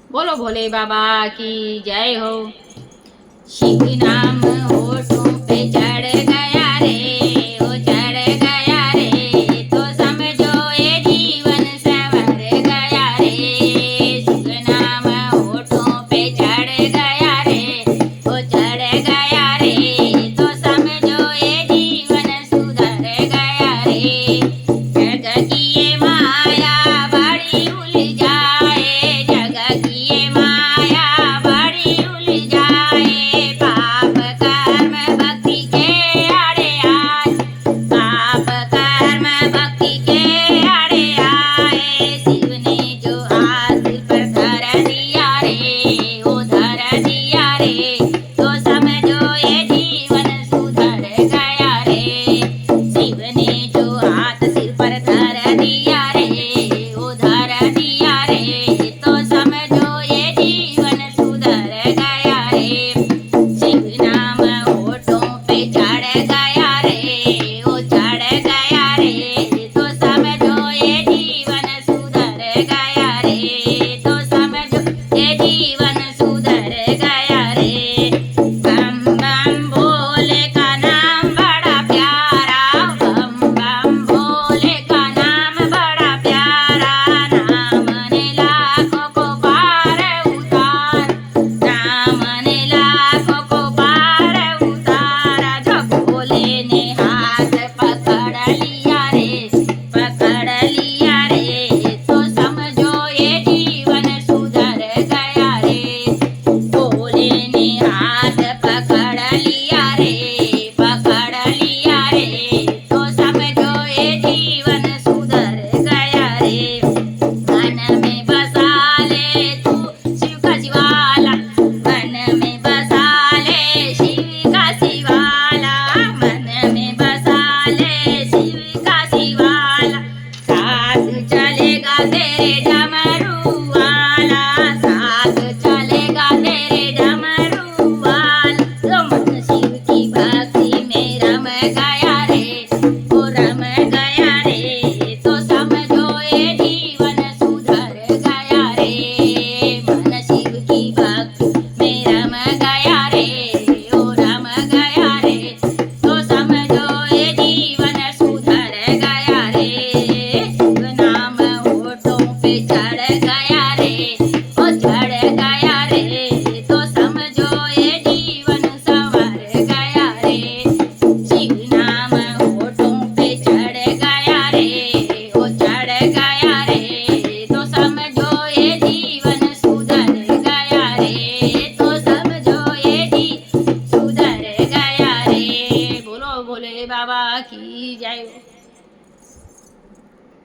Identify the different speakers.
Speaker 1: बोलो भोले बाबा की जय हो। शिव नाम होठों पे चढ़ गया रे, ओ चढ़ गया रे, तो समझो ये जीवन संवर गया रे। शिव नाम होठों पे चढ़ गया रे, ओ चढ़ गया रे, तो समझो ये जीवन सुधर गया रे। जग की ये माया बड़ी उलझाए, जग की ये माया बड़ी उलझाए, पाप कर्म भक्ति के आड़े आए, पाप कर्म भक्ति के आड़े आए। शिव ने जो हाथ पर धर दिया रे, वो धर दिया रे, तो समझो ये जीवन सुधर गया रे। शिव ने जो हाथ सिर पर धर दिया रे, वो धर दिया रे, तो समझो ये जीवन सुधर गया रे। शिव नाम होठों पे चढ़ गया रे, वो चढ़ गया रे, तो समझो ये जीवन सुधर गया रे, तो समझो ये जीवन सुधर गया रे। बम बम भोले का नाम बड़ा प्यारा, बम बम भोले का नाम बड़ा प्यारा, नाम ने लाखों को पार उतार, नाम ने लाखों को पार उतारा। जब भोले ने हाथ पकड़ लिया रे, पकड़ लिया रे, तो समझो ये जीवन सुधर गया रे। भोले ने हाथ पकड़ लिया रे, पकड़ लिया रे, तो समझो ये जीवन सुधर गया रे। मन में बसा ले तू शिव का शिवाला, मन में बसा ले शिव का शिवाला, मन में बसा ले शिव का शिवाला। साथ चलेगा तेरे डमरू वाला, साथ चलेगा तेरे डमरू वाला। तो मन शिव की भक्ति में रम गया रे, ओ रम गया रे, तो समझो ये जीवन सुधर गया रे। मन शिव की भक्ति में रम गया रे, ओ रम गया रे, तो समझो ये जीवन सुधर गया रे। शिव नाम होठों पे चढ़ गया रे, ओ चढ़ गया रे, तो समझो ये जीवन संवर गया रे। शिव नाम होठों पे चढ़ गया रे, ओ चढ़ गया रे, तो समझो ये जीवन सुधर गया रे, तो समझो ये जी सुधर गया रे। बोलो भोले बाबा की जय हो।